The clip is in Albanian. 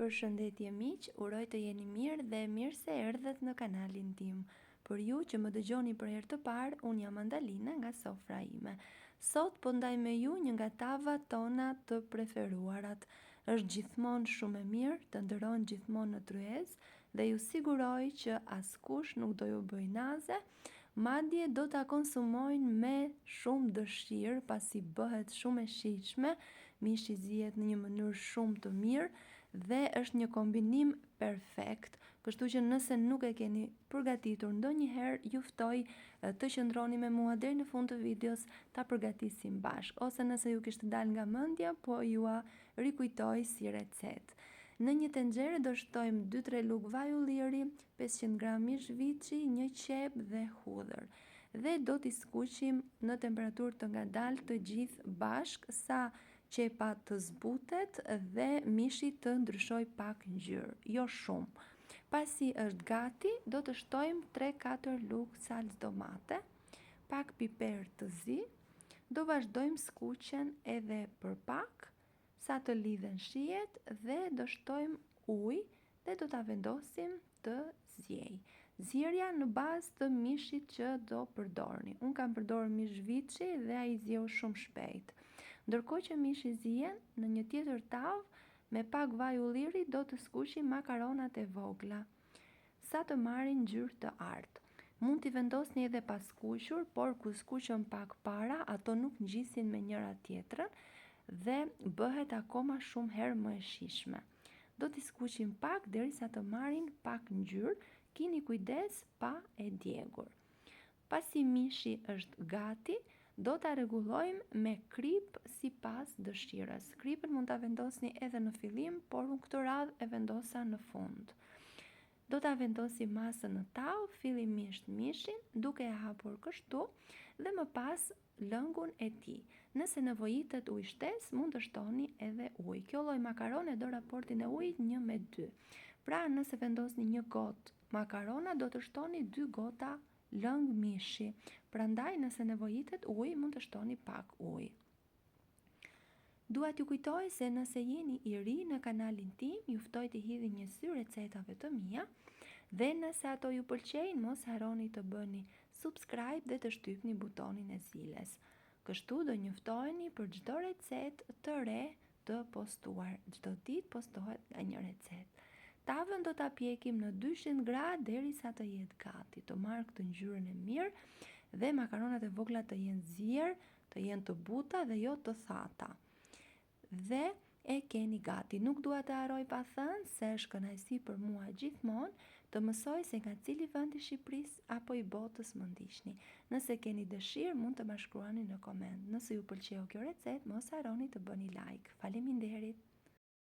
Përshëndetje miq, uroj të jeni mirë dhe mirë se erdhët në kanalin tim. Për ju që më dëgjoni për herë të parë, unë jam Andalina nga sofra ime. Sot po ndaj me ju një nga tavat tona të preferuarat. Është gjithmonë shumë e mirë, të ndëron gjithmonë në tryez dhe ju siguroj që askush nuk do ju bëj naze, madje do ta konsumojnë me shumë dëshirë pasi bëhet shumë e shijshme, mishi zihet në një mënyrë shumë të mirë dhe është një kombinim perfekt, kështu që nëse nuk e keni përgatitur ndonjëherë, ju ftoj të qëndroni me mua deri në fund të videos ta përgatisim bashk, ose nëse ju kishte dalë nga mendja, po ju rikujtoj si recetë. Në një tenxhere do shtojmë 2-3 lugë vaj ulliri, 500 g mish viçi, 1 qep dhe hudhër. Dhe do t'i skuqim në temperaturë të ngadaltë të gjithë bashk sa qepa të zbutet dhe mishi të ndryshoj pak ngjyrë, jo shumë. Pasi është gati, do të shtojmë 3-4 lugë salcë domate, pak piper të zi, do vazhdojmë skuqen edhe për pak, sa të lidhen shijet dhe do shtojmë ujë dhe do ta vendosim të ziej. Zierja në bazë të mishit që do përdorni. Unë kam përdorur mish viçi dhe ai zieu shumë shpejt. Ndërkohë që mishi zihen, në një tjetër tavë me pak vaj ulliri do të skuqim makaronat e vogla, sa të marrin ngjyrë të artë. Mund t'i vendosni edhe pa skuqur, por kur skuqen pak para, ato nuk ngjisin me njëra tjetrën dhe bëhet akoma shumë herë më e shijshme. Do t'i skuqim pak derisa të marrin pak ngjyrë, keni kujdes pa e djegur. Pasi mishi është gati, do ta rregullojmë me krip sipas dëshirës. Kripën mund ta vendosni edhe në fillim, por unë këtë radhë e vendosa në fund. Do ta vendosim masën në tavë, fillimisht mishin, duke e hapur kështu dhe më pas lëngun e tij. Nëse nevojitet ujë shtesë, mund të shtoni edhe ujë. Kjo lloj makarone do raportin e ujit 1:2. Pra nëse vendosni 1 gotë makarona, do të shtoni 2 gota lëng mishi. Prandaj nëse nevojitet ujë, mund të shtoni pak ujë. Dua t'ju kujtoj se nëse jeni i ri në kanalin tim, ju ftoj të hidhni një sy recetave të mia dhe nëse ato ju pëlqejnë, mos harroni të bëni subscribe dhe të shtypni butonin e ziles. Kështu do njoftoheni për çdo recetë të re të postuar. Çdo ditë postohet një recetë. Tavën do ta pjekim në 200 gradë derisa të jetë gati, të marrë këtë ngjyrën e mirë dhe makaronat e vogla të jenë zier, të jenë të buta dhe jo të thata. Dhe e keni gati. Nuk dua të harroj pa thënë se është kënaqësi për mua gjithmonë të mësoj se nga cili vend i Shqipërisë apo i botës më ndiqni. Nëse keni dëshirë, mund të më shkruani në koment. Nëse ju pëlqeu kjo recetë, mos harroni të bëni like. Faleminderit.